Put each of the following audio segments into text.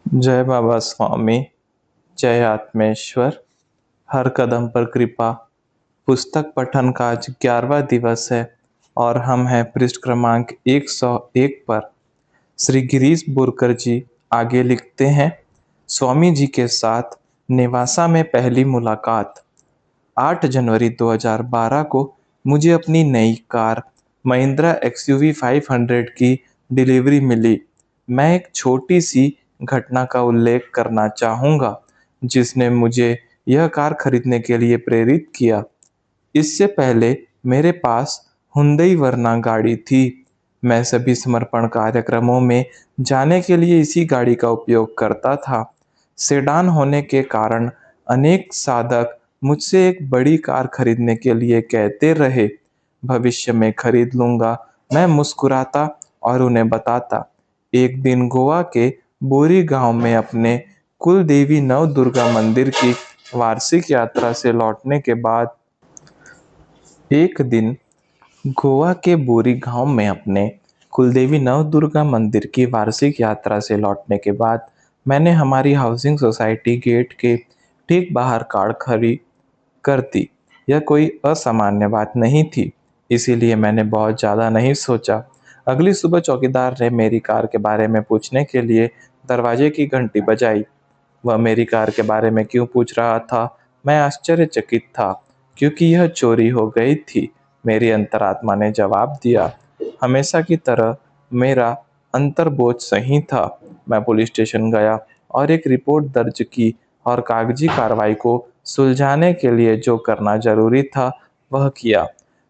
जय बाबा स्वामी, जय आत्मेश्वर, हर कदम पर कृपा। पुस्तक पठन का आज 11वां दिवस है और हम हैं पृष्ठ क्रमांक 101 पर। श्री गिरीश बुरकर जी आगे लिखते हैं, स्वामी जी के साथ नेवासा में पहली मुलाकात। 8 जनवरी 2012 को मुझे अपनी नई कार महिंद्रा एक्सयूवी 500 की डिलीवरी मिली। मैं एक छोटी सी घटना का उल्लेख करना चाहूँगा जिसने मुझे यह कार खरीदने के लिए प्रेरित किया। इससे पहले मेरे पास हुंडई वर्ना गाड़ी थी। मैं सभी समर्पण कार्यक्रमों में जाने के लिए इसी गाड़ी का उपयोग करता था। सेडान होने के कारण अनेक साधक मुझसे एक बड़ी कार खरीदने के लिए कहते रहे। भविष्य में खरीद लूंगा, मैं मुस्कुराता और उन्हें बताता। एक दिन गोवा के बोरी गांव में अपने कुलदेवी नवदुर्गा मंदिर की वार्षिक यात्रा से लौटने के बाद एक दिन गोवा के बोरी गांव में अपने कुलदेवी नवदुर्गा मंदिर की वार्षिक यात्रा से लौटने के बाद मैंने हमारी हाउसिंग सोसाइटी गेट के ठीक बाहर कार खड़ी कर दी। यह कोई असामान्य बात नहीं थी, इसीलिए मैंने बहुत ज़्यादा नहीं सोचा। अगली सुबह चौकीदार ने मेरी कार के बारे में पूछने के लिए दरवाजे की घंटी बजाई। वह मेरी कार के बारे में क्यों पूछ रहा था, मैं आश्चर्यचकित था, क्योंकि यह चोरी हो गई थी। मेरी अंतरात्मा ने जवाब दिया। हमेशा की तरह मेरा अंतर्बोध सही था। मैं पुलिस स्टेशन गया और एक रिपोर्ट दर्ज की और कागजी कार्रवाई को सुलझाने के लिए जो करना जरूरी था वह किया।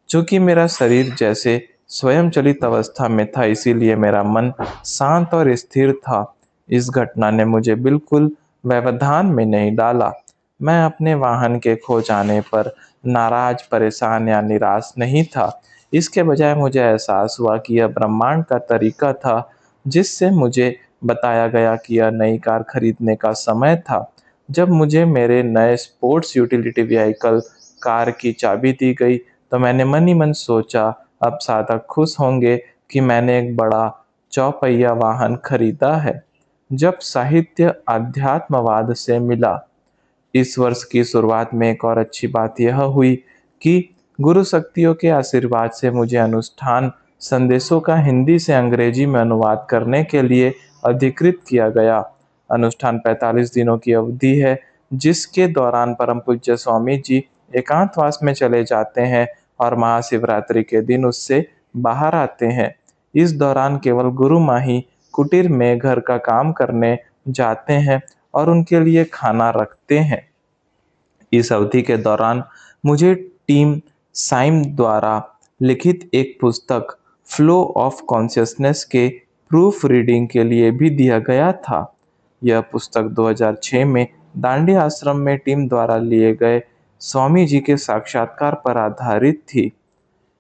चूंकि मेरा शरीर जैसे स्वयंचलित अवस्था में था, इसीलिए मेरा मन शांत और स्थिर था। इस घटना ने मुझे बिल्कुल व्यवधान में नहीं डाला। मैं अपने वाहन के खो जाने पर नाराज, परेशान या निराश नहीं था। इसके बजाय मुझे एहसास हुआ कि यह ब्रह्मांड का तरीका था जिससे मुझे बताया गया कि यह नई कार खरीदने का समय था। जब मुझे मेरे नए स्पोर्ट्स यूटिलिटी व्हीकल कार की चाबी दी गई तो मैंने मन ही मन सोचा, अब साधक खुश होंगे कि मैंने एक बड़ा चौपहिया वाहन खरीदा है। जब साहित्य अध्यात्मवाद से मिला। इस वर्ष की शुरुआत में एक और अच्छी बात यह हुई कि गुरु शक्तियों के आशीर्वाद से मुझे अनुष्ठान संदेशों का हिंदी से अंग्रेजी में अनुवाद करने के लिए अधिकृत किया गया। अनुष्ठान 45 दिनों की अवधि है, जिसके दौरान परम पूज्य स्वामी जी एकांतवास में चले जाते हैं और महाशिवरात्रि के दिन उससे बाहर आते हैं। इस दौरान केवल गुरु माही कुटीर में घर का काम करने जाते हैं और उनके लिए खाना रखते हैं। इस अवधि के दौरान मुझे टीम साइम द्वारा लिखित एक पुस्तक फ्लो ऑफ कॉन्शियसनेस के प्रूफ रीडिंग के लिए भी दिया गया था। यह पुस्तक 2006 में दांडी आश्रम में टीम द्वारा लिए गए स्वामी जी के साक्षात्कार पर आधारित थी।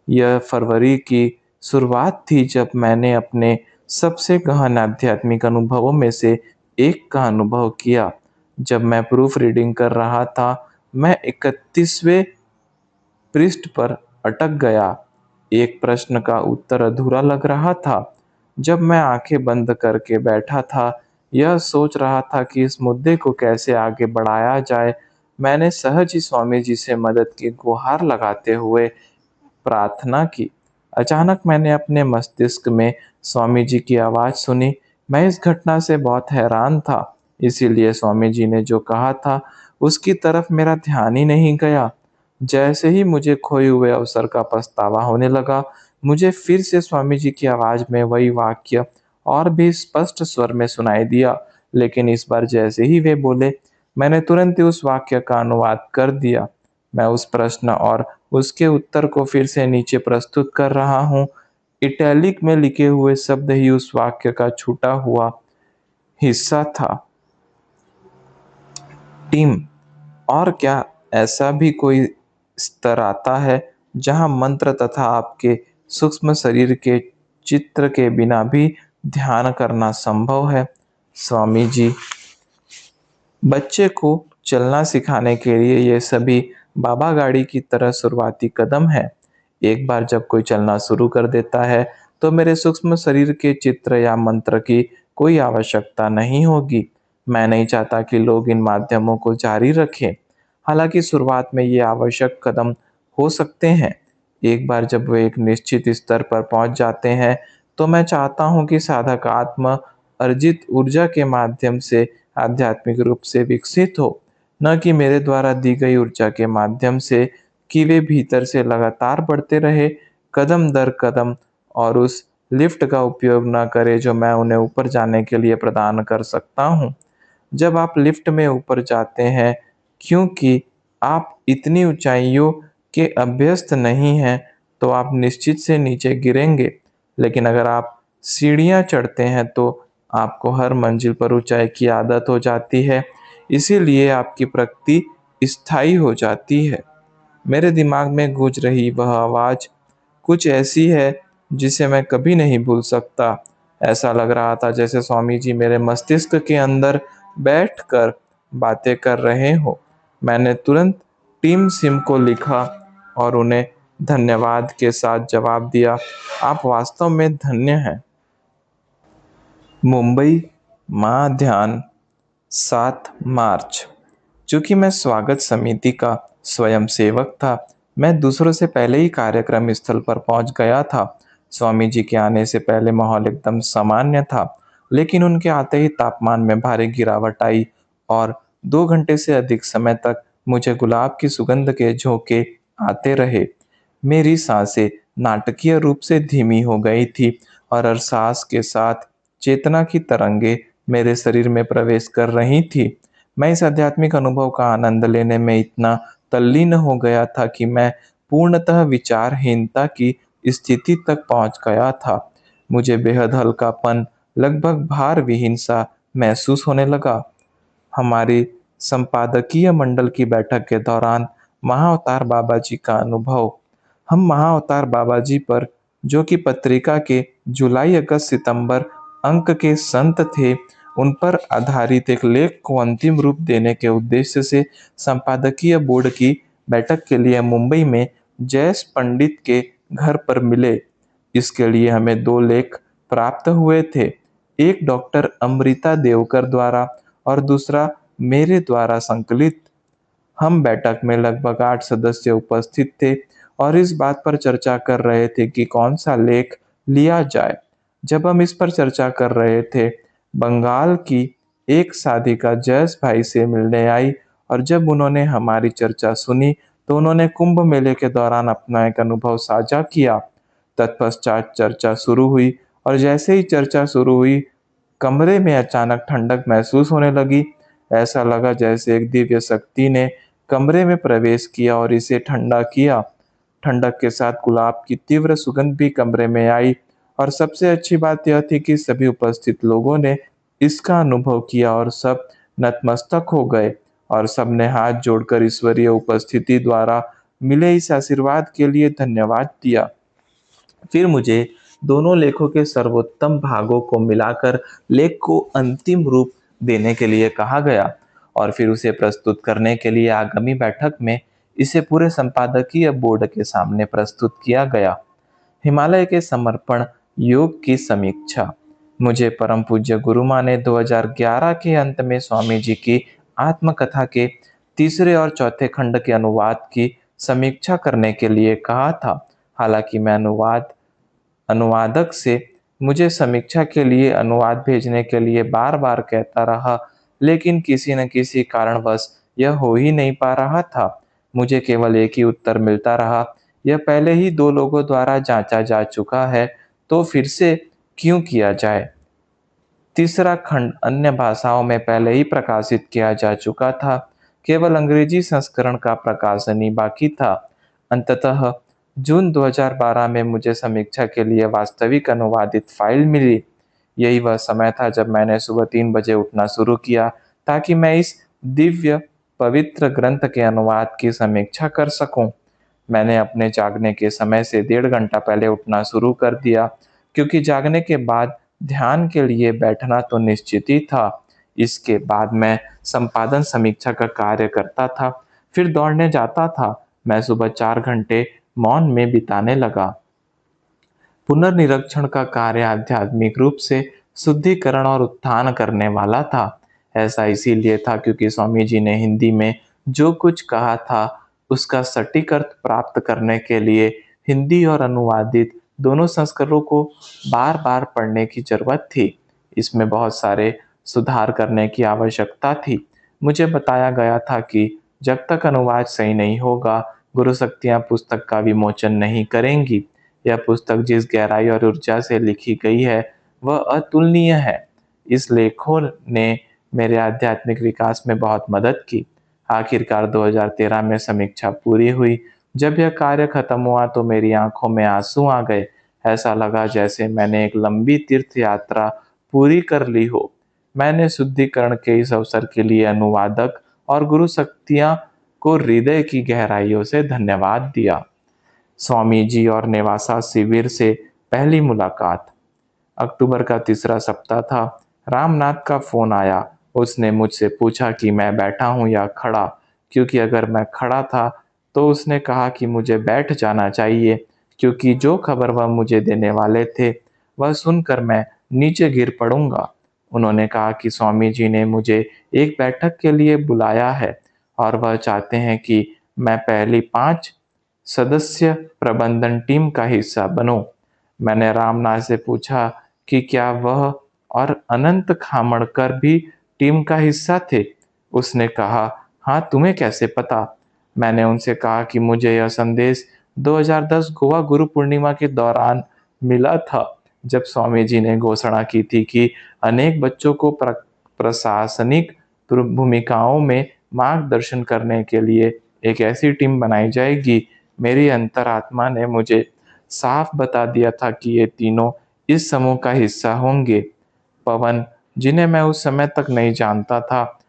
यह फरवरी की शुरुआत थी जब मैंने अपने सबसे गहन आध्यात्मिक अनुभवों में से एक का अनुभव किया। जब मैं प्रूफ रीडिंग कर रहा था, मैं 31वें पृष्ठ पर अटक गया। एक प्रश्न का उत्तर अधूरा लग रहा था। जब मैं आंखें बंद करके बैठा था, यह सोच रहा था कि इस मुद्दे को कैसे आगे बढ़ाया जाए, मैंने सहज ही स्वामी जी से मदद की गुहार लगाते हुए प्रार्थना की। अचानक मैंने अपने मस्तिष्क में स्वामी जी की आवाज़ सुनी। मैं इस घटना से बहुत हैरान था, इसीलिए स्वामी जी ने जो कहा था, उसकी तरफ मेरा ध्यान ही नहीं गया। जैसे ही मुझे खोए हुए अवसर का पछतावा होने लगा, मुझे फिर से स्वामी जी की आवाज़ में वही वाक्य और भी स्पष्ट स्वर में सुनाई दिया। लेकिन इस बार जैसे ही वे बोले, मैंने तुरंत ही उस वाक्य का अनुवाद कर दिया। मैं उस प्रश्न और उसके उत्तर को फिर से नीचे प्रस्तुत कर रहा हूँ। इटैलिक में लिखे हुए शब्द ही उस वाक्य का छूटा हुआ हिस्सा था। टीम, और क्या ऐसा भी कोई स्तर आता है जहाँ मंत्र तथा आपके सूक्ष्म शरीर के चित्र के बिना भी ध्यान करना संभव है? स्वामी जी, बच्चे को चलना सिखाने के लिए ये सभी बाबा गाड़ी की तरह शुरुआती कदम है। एक बार जब कोई चलना शुरू कर देता है, तो मेरे सूक्ष्म शरीर के चित्र या मंत्र की कोई आवश्यकता नहीं होगी। मैं नहीं चाहता कि लोग इन माध्यमों को जारी रखें। हालांकि शुरुआत में ये आवश्यक कदम हो सकते हैं। एक बार जब वे एक निश्चित स्तर पर पहुंच जाते हैं, तो मैं चाहता हूं कि साधक आत्म अर्जित ऊर्जा के माध्यम से आध्यात्मिक रूप से विकसित हो, न कि मेरे द्वारा दी गई ऊर्जा के माध्यम से, कि वे भीतर से लगातार बढ़ते रहे, कदम दर कदम, और उस लिफ्ट का उपयोग न करें जो मैं उन्हें ऊपर जाने के लिए प्रदान कर सकता हूँ। जब आप लिफ्ट में ऊपर जाते हैं, क्योंकि आप इतनी ऊंचाइयों के अभ्यस्त नहीं हैं, तो आप निश्चित से नीचे गिरेंगे। लेकिन अगर आप सीढ़ियाँ चढ़ते हैं, तो आपको हर मंजिल पर ऊंचाई की आदत हो जाती है, इसीलिए आपकी प्रगति स्थायी हो जाती है। मेरे दिमाग में गूंज रही वह आवाज़ कुछ ऐसी है जिसे मैं कभी नहीं भूल सकता। ऐसा लग रहा था जैसे स्वामी जी मेरे मस्तिष्क के अंदर बैठकर बातें कर रहे हो। मैंने तुरंत टीम सिम को लिखा और उन्हें धन्यवाद के साथ जवाब दिया, आप वास्तव में धन्य हैं। मुंबई, माँ ध्यान, 7 मार्च। चूंकि मैं स्वागत समिति का स्वयंसेवक था, मैं दूसरों से पहले ही कार्यक्रम स्थल पर पहुंच गया था। स्वामी जी के आने से पहले माहौल एकदम सामान्य था, लेकिन उनके आते ही तापमान में भारी गिरावट आई और 2 घंटे से अधिक समय तक मुझे गुलाब की सुगंध के झोंके आते रहे। मेरी सांसें नाटकीय रूप से धीमी हो गई थी और हर सांस के साथ चेतना की तरंगे मेरे शरीर में प्रवेश कर रही थी। मैं इस आध्यात्मिक अनुभव का आनंद लेने में इतना तल्लीन हो गया था कि मैं पूर्णतः विचारहीनता की स्थिति तक पहुंच गया था। मुझे बेहद हल्कापन, लगभग भार विहीन सा महसूस होने लगा। हमारी संपादकीय मंडल की बैठक के दौरान महाअवतार बाबा जी का अनुभव। हम महाअवतार बाबा जी पर, जो कि पत्रिका के जुलाई, अगस्त, सितंबर अंक के संत थे, उन पर आधारित एक लेख को अंतिम रूप देने के उद्देश्य से संपादकीय बोर्ड की बैठक के लिए मुंबई में जयेश पंडित के घर पर मिले। इसके लिए हमें 2 लेख प्राप्त हुए थे, एक डॉक्टर अमृता देवकर द्वारा और दूसरा मेरे द्वारा संकलित। हम बैठक में लगभग 8 सदस्य उपस्थित थे और इस बात पर चर्चा कर रहे थे कि कौन सा लेख लिया जाए। जब हम इस पर चर्चा कर रहे थे, बंगाल की एक साधिका जयेश भाई से मिलने आई और जब उन्होंने हमारी चर्चा सुनी, तो उन्होंने कुंभ मेले के दौरान अपना एक अनुभव साझा किया। तत्पश्चात चर्चा शुरू हुई और जैसे ही चर्चा शुरू हुई, कमरे में अचानक ठंडक महसूस होने लगी। ऐसा लगा जैसे एक दिव्य शक्ति ने कमरे में प्रवेश किया और इसे ठंडा किया। ठंडक के साथ गुलाब की तीव्र सुगंध भी कमरे में आई और सबसे अच्छी बात यह थी कि सभी उपस्थित लोगों ने इसका अनुभव किया और सब नतमस्तक हो गए और सबने हाथ जोड़कर ईश्वरीय उपस्थिति द्वारा मिले इस आशीर्वाद के लिए धन्यवाद दिया। फिर मुझे दोनों लेखों के सर्वोत्तम भागों को मिलाकर लेख को अंतिम रूप देने के लिए कहा गया और फिर उसे प्रस्तुत करने के लिए आगामी बैठक में इसे पूरे संपादकीय बोर्ड के सामने प्रस्तुत किया गया। हिमालय के समर्पण योग की समीक्षा। मुझे परम पूज्य गुरुमा ने 2011 के अंत में स्वामी जी की आत्मकथा के तीसरे और चौथे खंड के अनुवाद की समीक्षा करने के लिए कहा था। हालांकि मैं अनुवादक से मुझे समीक्षा के लिए अनुवाद भेजने के लिए बार-बार कहता रहा, लेकिन किसी न किसी कारणवश यह हो ही नहीं पा रहा था। मुझे केवल एक ही उत्तर मिलता रहा, यह पहले ही 2 लोगों द्वारा जांचा जा चुका है, तो फिर से क्यों किया जाए? तीसरा खंड अन्य भाषाओं में पहले ही प्रकाशित किया जा चुका था, केवल अंग्रेजी संस्करण का प्रकाशन ही बाकी था। अंततः जून 2012 में मुझे समीक्षा के लिए वास्तविक अनुवादित फाइल मिली। यही वह समय था जब मैंने सुबह 3 बजे उठना शुरू किया, ताकि मैं इस दिव्य पवित्र ग्रंथ के अनुवाद की समीक्षा कर सकूं। मैंने अपने जागने के समय से 1.5 घंटा पहले उठना शुरू कर दिया, क्योंकि जागने के बाद ध्यान के लिए बैठना तो निश्चित ही था। इसके बाद मैं संपादन समीक्षा का कार्य करता था, फिर दौड़ने जाता था। मैं सुबह 4 घंटे मौन में बिताने लगा। पुनर्निरीक्षण का कार्य आध्यात्मिक रूप से शुद्धिकरण और उत्थान करने वाला था। ऐसा इसीलिए था क्योंकि स्वामी जी ने हिंदी में जो कुछ कहा था, उसका सटीक अर्थ प्राप्त करने के लिए हिंदी और अनुवादित दोनों संस्करणों को बार-बार पढ़ने की ज़रूरत थी। इसमें बहुत सारे सुधार करने की आवश्यकता थी। मुझे बताया गया था कि जब तक अनुवाद सही नहीं होगा, गुरु शक्तियाँ पुस्तक का विमोचन नहीं करेंगी। यह पुस्तक जिस गहराई और ऊर्जा से लिखी गई है, वह अतुलनीय है। इस लेखों ने मेरे आध्यात्मिक विकास में बहुत मदद की। आखिरकार 2013 में समीक्षा पूरी हुई। जब यह कार्य खत्म हुआ तो मेरी आंखों में आंसू आ गए। ऐसा लगा जैसे मैंने एक लंबी तीर्थ यात्रा पूरी कर ली हो। मैंने शुद्धिकरण के इस अवसर के लिए अनुवादक और गुरु शक्तियाँ को हृदय की गहराइयों से धन्यवाद दिया। स्वामी जी और नेवासा शिविर से पहली मुलाकात। अक्टूबर का तीसरा सप्ताह था। रामनाथ का फोन आया। उसने मुझसे पूछा कि मैं बैठा हूँ या खड़ा, क्योंकि अगर मैं खड़ा था तो उसने कहा कि मुझे बैठ जाना चाहिए, क्योंकि जो खबर वह मुझे देने वाले थे वह सुनकर मैं नीचे गिर पड़ूंगा। उन्होंने कहा कि स्वामी जी ने मुझे एक बैठक के लिए बुलाया है और वह चाहते हैं कि मैं पहली 5 सदस्य प्रबंधन टीम का हिस्सा बनूं। मैंने रामनाथ से पूछा कि क्या वह और अनंत खामड़कर भी टीम का हिस्सा थे? उसने कहा, हाँ, तुम्हें कैसे पता? मैंने उनसे कहा कि मुझे यह संदेश 2010 गोवा गुरु पूर्णिमा के दौरान मिला था, जब स्वामी जी ने घोषणा की थी कि अनेक बच्चों को प्रशासनिक भूमिकाओं में मार्गदर्शन करने के लिए एक ऐसी टीम बनाई जाएगी। मेरी अंतरात्मा ने मुझे साफ बता दिया था कि ये तीनों इस समूह का हिस्सा होंगे। पवन, जिन्हें मैं उस समय तक नहीं जानता था,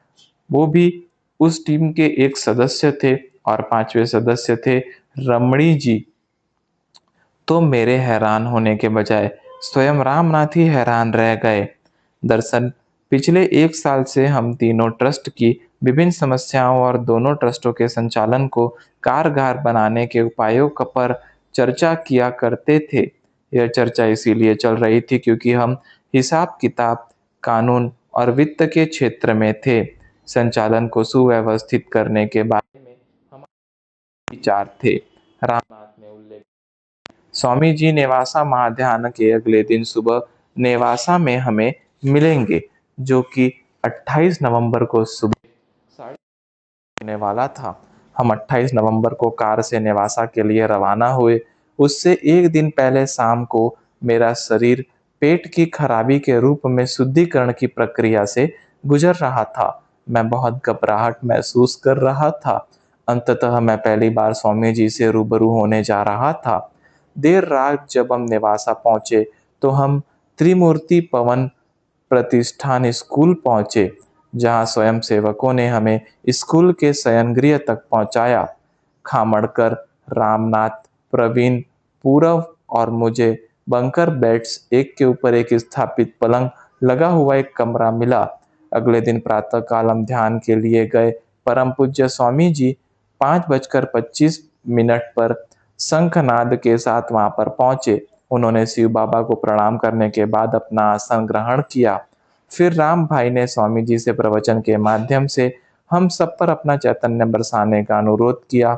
वो भी उस टीम के एक सदस्य थे और 5वें सदस्य थे रमणी जी। तो मेरे हैरान होने के बजाय स्वयं रामनाथ ही हैरान रह गए। दरअसल पिछले 1 साल से हम तीनों ट्रस्ट की विभिन्न समस्याओं और दोनों ट्रस्टों के संचालन को कारगर बनाने के उपायों पर चर्चा किया करते थे। यह चर्चा इसीलिए चल रही थी क्योंकि हम हिसाब-किताब, कानून और वित्त के क्षेत्र में थे। संचालन को सुव्यवस्थित करने के बारे में हमारे विचार थे। रामनाथ ने उल्लेख स्वामी जी नेवासा महाध्यान के अगले दिन सुबह नेवासा में हमें मिलेंगे, जो कि 28 नवंबर को सुबह साढ़े होने वाला था। हम 28 नवंबर को कार से नेवासा के लिए रवाना हुए। उससे एक दिन पहले शाम को मेरा शरीर पेट की खराबी के रूप में शुद्धिकरण की प्रक्रिया से गुजर रहा था। मैं बहुत घबराहट महसूस कर रहा था। अंततः मैं पहली बार स्वामी जी से रूबरू होने जा रहा था। देर रात जब हम नेवासा पहुंचे तो हम त्रिमूर्ति पवन प्रतिष्ठान स्कूल पहुंचे, जहां स्वयंसेवकों ने हमें स्कूल के शयनगृह तक पहुंचाया। खामड़कर, रामनाथ, प्रवीण, पूरव और मुझे बंकर बेड्स एक के ऊपर एक स्थापित पलंग लगा हुआ एक कमरा मिला। अगले दिन प्रातःकाल हम ध्यान के लिए गए। परम पूज्य स्वामी जी 5:25 पर शंखनाद के साथ वहां पर पहुंचे। उन्होंने शिव बाबा को प्रणाम करने के बाद अपना आसन ग्रहण किया। फिर राम भाई ने स्वामी जी से प्रवचन के माध्यम से हम सब पर अपना चैतन्य बरसाने का अनुरोध किया।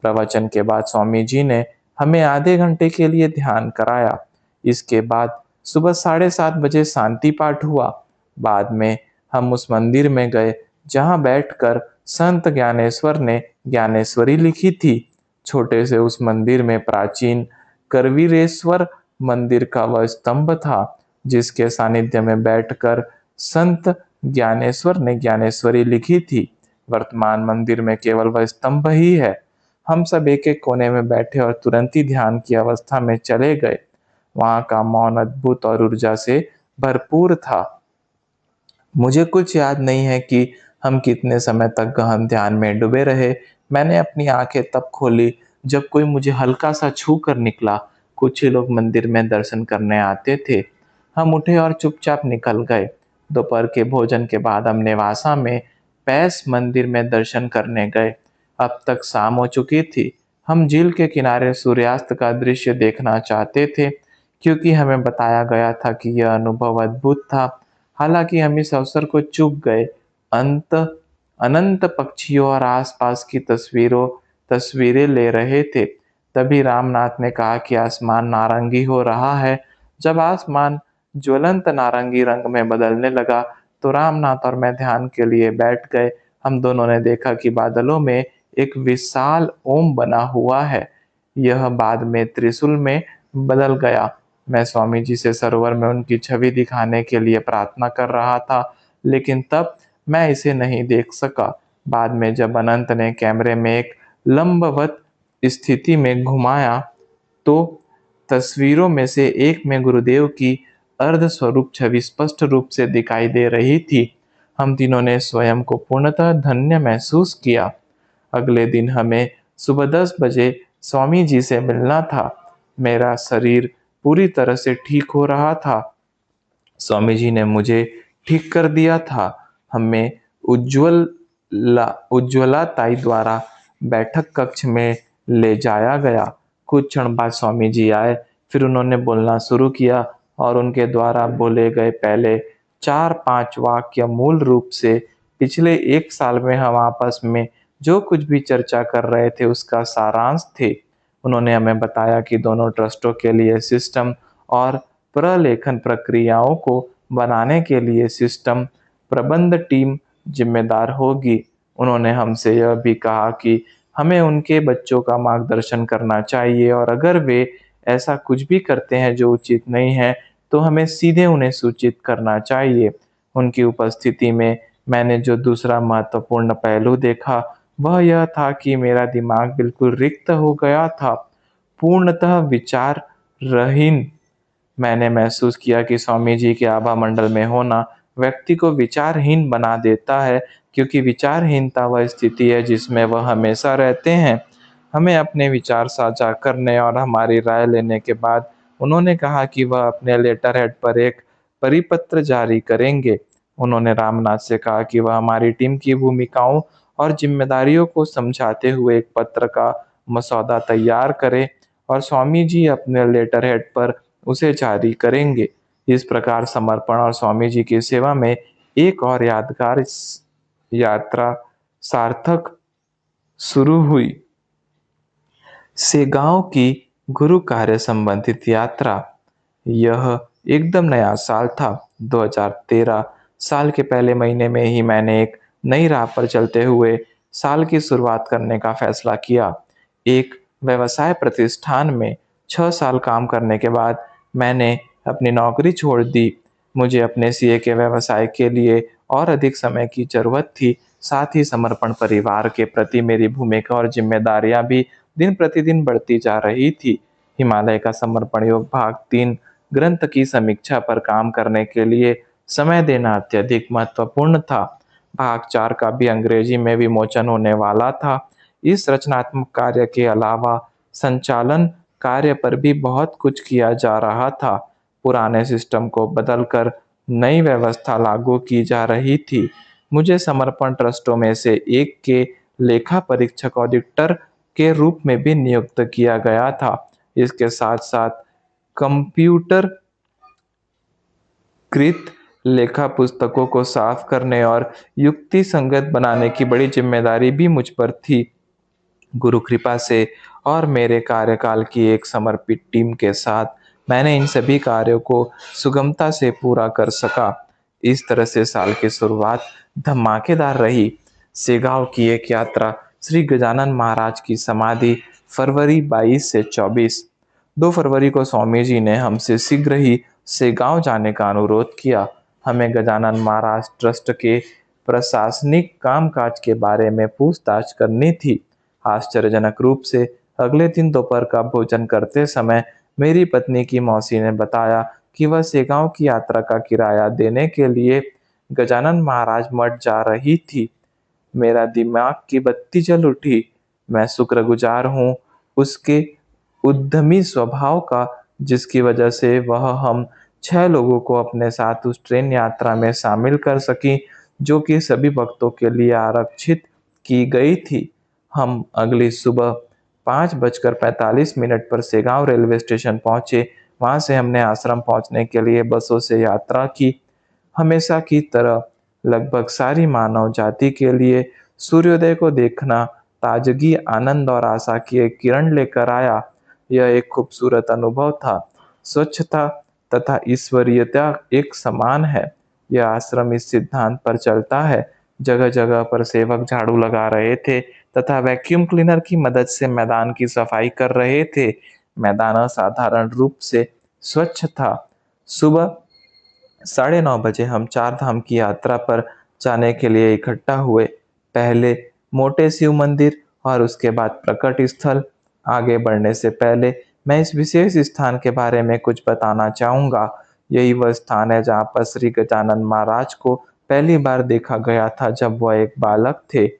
प्रवचन के बाद स्वामी जी ने हमें आधे घंटे के लिए ध्यान कराया। इसके बाद सुबह 7:30 बजे शांति पाठ हुआ। बाद में हम उस मंदिर में गए जहां बैठकर संत ज्ञानेश्वर ने ज्ञानेश्वरी लिखी थी। छोटे से उस मंदिर में प्राचीन करवीरेश्वर मंदिर का वह स्तंभ था, जिसके सानिध्य में बैठकर संत ज्ञानेश्वर ने ज्ञानेश्वरी लिखी थी। वर्तमान मंदिर में केवल वह स्तंभ ही है। हम सब एक एक कोने में बैठे और तुरंत ही ध्यान की अवस्था में चले गए। वहां का मौन अद्भुत और ऊर्जा से भरपूर था। मुझे कुछ याद नहीं है कि हम कितने समय तक गहन ध्यान में डूबे रहे। मैंने अपनी आंखें तब खोली जब कोई मुझे हल्का सा छू कर निकला। कुछ ही लोग मंदिर में दर्शन करने आते थे। हम उठे और चुपचाप निकल गए। दोपहर के भोजन के बाद हम नेवासा में पैस मंदिर में दर्शन करने गए। अब तक शाम हो चुकी थी। हम झील के किनारे सूर्यास्त का दृश्य देखना चाहते थे, क्योंकि हमें बताया गया था कि यह अनुभव अद्भुत था। हालांकि हम इस अवसर को चूक गए। अंत अनंत पक्षियों और आसपास की तस्वीरें ले रहे थे। तभी रामनाथ ने कहा कि आसमान नारंगी हो रहा है। जब आसमान ज्वलंत नारंगी रंग में बदलने लगा, तो रामनाथ और मैं ध्यान के लिए बैठ गए। हम दोनों ने देखा कि बादलों में एक विशाल ओम बना हुआ है। यह बाद में त्रिशूल में बदल गया। मैं स्वामी जी से सरोवर में उनकी छवि दिखाने के लिए प्रार्थना कर रहा था, लेकिन तब मैं इसे नहीं देख सका। बाद में जब अनंत ने कैमरे में एक लंबवत स्थिति में घुमाया, तो तस्वीरों में से एक में गुरुदेव की अर्ध स्वरूप छवि स्पष्ट रूप से दिखाई दे रही थी। हम तीनों ने स्वयं को पूर्णतः धन्य महसूस किया। अगले दिन हमें सुबह 10 बजे स्वामी जी से मिलना था। मेरा शरीर पूरी तरह से ठीक हो रहा था। स्वामी जी ने मुझे ठीक कर दिया था। हमें उज्ज्वला ताई द्वारा बैठक कक्ष में ले जाया गया। कुछ क्षण बाद स्वामी जी आए, फिर उन्होंने बोलना शुरू किया और उनके द्वारा बोले गए पहले 4-5 वाक्य मूल रूप से पिछले 1 साल में हम आपस में जो कुछ भी चर्चा कर रहे थे उसका सारांश थे। उन्होंने हमें बताया कि दोनों ट्रस्टों के लिए सिस्टम और प्रलेखन प्रक्रियाओं को बनाने के लिए सिस्टम प्रबंध टीम जिम्मेदार होगी। उन्होंने हमसे यह भी कहा कि हमें उनके बच्चों का मार्गदर्शन करना चाहिए और अगर वे ऐसा कुछ भी करते हैं जो उचित नहीं है, तो हमें सीधे उन्हें सूचित करना चाहिए। उनकी उपस्थिति में मैंने जो दूसरा महत्वपूर्ण पहलू देखा, वह यह था कि मेरा दिमाग बिल्कुल रिक्त हो गया था, पूर्णतः विचाररहीन। मैंने महसूस किया कि स्वामी जी के आभा मंडल में होना व्यक्ति को विचारहीन बना देता है, क्योंकि विचारहीनता वह स्थिति है जिसमें वह हमेशा रहते हैं। हमें अपने विचार साझा करने और हमारी राय लेने के बाद उन्होंने कहा कि वह अपने लेटर हेड पर एक परिपत्र जारी करेंगे। उन्होंने रामनाथ से कहा कि वह हमारी टीम की भूमिकाओं और जिम्मेदारियों को समझाते हुए एक पत्र का मसौदा तैयार करे और स्वामी जी अपने लेटर हेड पर उसे जारी करेंगे। इस प्रकार समर्पण और स्वामी जी की सेवा में एक और यादगार यात्रा सार्थक शुरू हुई। सेगांव की गुरु कार्य संबंधित यात्रा। यह एकदम नया साल था। 2013 साल के पहले महीने में ही मैंने एक नई राह पर चलते हुए साल की शुरुआत करने का फैसला किया। एक व्यवसाय प्रतिष्ठान में 6 साल काम करने के बाद मैंने अपनी नौकरी छोड़ दी। मुझे अपने सीए के व्यवसाय के लिए और अधिक समय की ज़रूरत थी। साथ ही समर्पण परिवार के प्रति मेरी भूमिका और ज़िम्मेदारियाँ भी दिन-प्रतिदिन बढ़ती जा रही थी। हिमालय का समर्पण योग भाग 3 ग्रंथ की समीक्षा पर काम करने के लिए समय देना अत्यधिक महत्वपूर्ण था। भाग 4 का भी अंग्रेजी में विमोचन होने वाला था। इस रचनात्मक कार्य के अलावा संचालन कार्य पर भी बहुत कुछ किया जा रहा था। पुराने सिस्टम को बदलकर नई व्यवस्था लागू की जा रही थी। मुझे समर्पण ट्रस्टों में से एक के लेखा परीक्षक ऑडिटर के रूप में भी नियुक्त किया गया था। इसके साथ-साथ कंप्यूटर कृत लेखा पुस्तकों को साफ करने और युक्ति संगत बनाने की बड़ी जिम्मेदारी भी मुझ पर थी। गुरु कृपा से और मेरे कार्यकाल की एक समर्पित टीम के साथ मैंने इन सभी कार्यों को सुगमता से पूरा कर सका। इस तरह से साल की शुरुआत धमाकेदार रही। सेगांव की एक यात्रा श्री गजानन महाराज की समाधि फरवरी 22 से 24। 2 फरवरी को स्वामी जी ने हमसे शीघ्र ही सेगांव जाने का अनुरोध किया। हमें गजानन महाराज ट्रस्ट के प्रशासनिक कामकाज के बारे में पूछताछ करनी थी। आश्चर्यजनक रूप से अगले दिन दोपहर का भोजन करते समय मेरी पत्नी की मौसी ने बताया कि वह सेगांव की यात्रा का किराया देने के लिए गजानन महाराज मठ जा रही थी। मेरा दिमाग की बत्ती जल उठी। मैं शुक्रगुजार हूँ उसके उद्यमी स्वभाव का, जिसकी वजह से वह हम 6 लोगों को अपने साथ उस ट्रेन यात्रा में शामिल कर सकी, जो कि सभी भक्तों के लिए आरक्षित की गई थी। हम अगली सुबह 5:45 पर सेगांव रेलवे स्टेशन पहुंचे। वहां से हमने आश्रम पहुंचने के लिए बसों से यात्रा की। हमेशा की तरह लगभग सारी मानव जाति के लिए सूर्योदय को देखना ताजगी, आनंद और आशा की एक किरण लेकर आया। यह एक खूबसूरत अनुभव था। स्वच्छता तथा ईश्वरीयता एक समान है। यह आश्रम इस सिद्धांत पर चलता है। जगह-जगह पर सेवक झाड़ू लगा रहे थे तथा वैक्यूम क्लीनर की मदद से मैदान की सफाई कर रहे थे। मैदान असाधारण रूप से स्वच्छ था। सुबह 9:30 बजे हम चार धाम की यात्रा पर जाने के लिए इकट्ठा हुए। पहले मोटे शिव मंदिर और उसके बाद प्रकट स्थल। आगे बढ़ने से पहले मैं इस विशेष स्थान के बारे में कुछ बताना चाहूँगा। यही वह स्थान है जहाँ पर श्री गजानन महाराज को पहली बार देखा गया था जब वह एक बालक थे।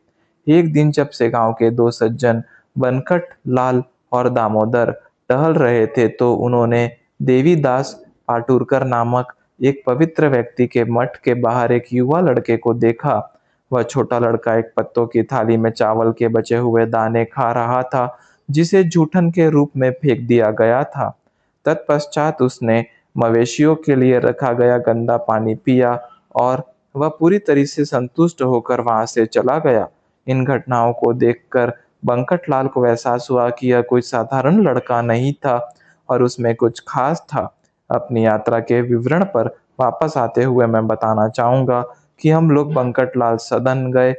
एक दिन जब से गांव के दो सज्जन बनकट लाल और दामोदर टहल रहे थे तो उन्होंने देवीदास पाटुरकर नामक एक पवित्र व्यक्ति के मठ के बाहर एक युवा लड़के को देखा। वह छोटा लड़का एक पत्तों की थाली में चावल के बचे हुए दाने खा रहा था, जिसे जूठन के रूप में फेंक दिया गया था। तत्पश्चात उसने मवेशियों के लिए रखा गया गंदा पानी पिया और वह पूरी तरह से संतुष्ट होकर वहां से चला गया। इन घटनाओं को देखकर बंकटलाल को एहसास हुआ कि यह कोई साधारण लड़का नहीं था और उसमें कुछ खास था। अपनी यात्रा के विवरण पर वापस आते हुए मैं बताना चाहूँगा कि हम लोग बंकटलाल सदन गए।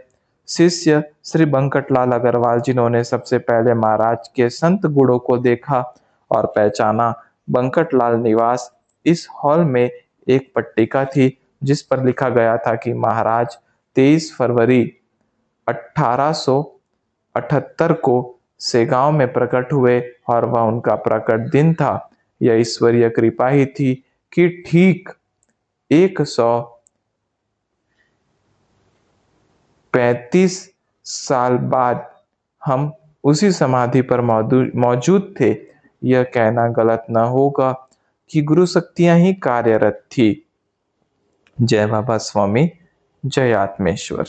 शिष्य श्री बंकटलाल अग्रवाल जिन्होंने सबसे पहले महाराज के संत गुणों को देखा और पहचाना। बंकटलाल निवास इस हॉल में एक पट्टिका थी जिस पर लिखा गया था कि महाराज 23 फरवरी 1878 को सेगांव में प्रकट हुए और वह उनका प्रकट दिन था। यह ईश्वरीय कृपा ही थी कि ठीक 135 साल बाद हम उसी समाधि पर मौजूद थे। यह कहना गलत न होगा कि गुरु शक्तियां ही कार्यरत थी। जय बाबा स्वामी, जय आत्मेश्वर।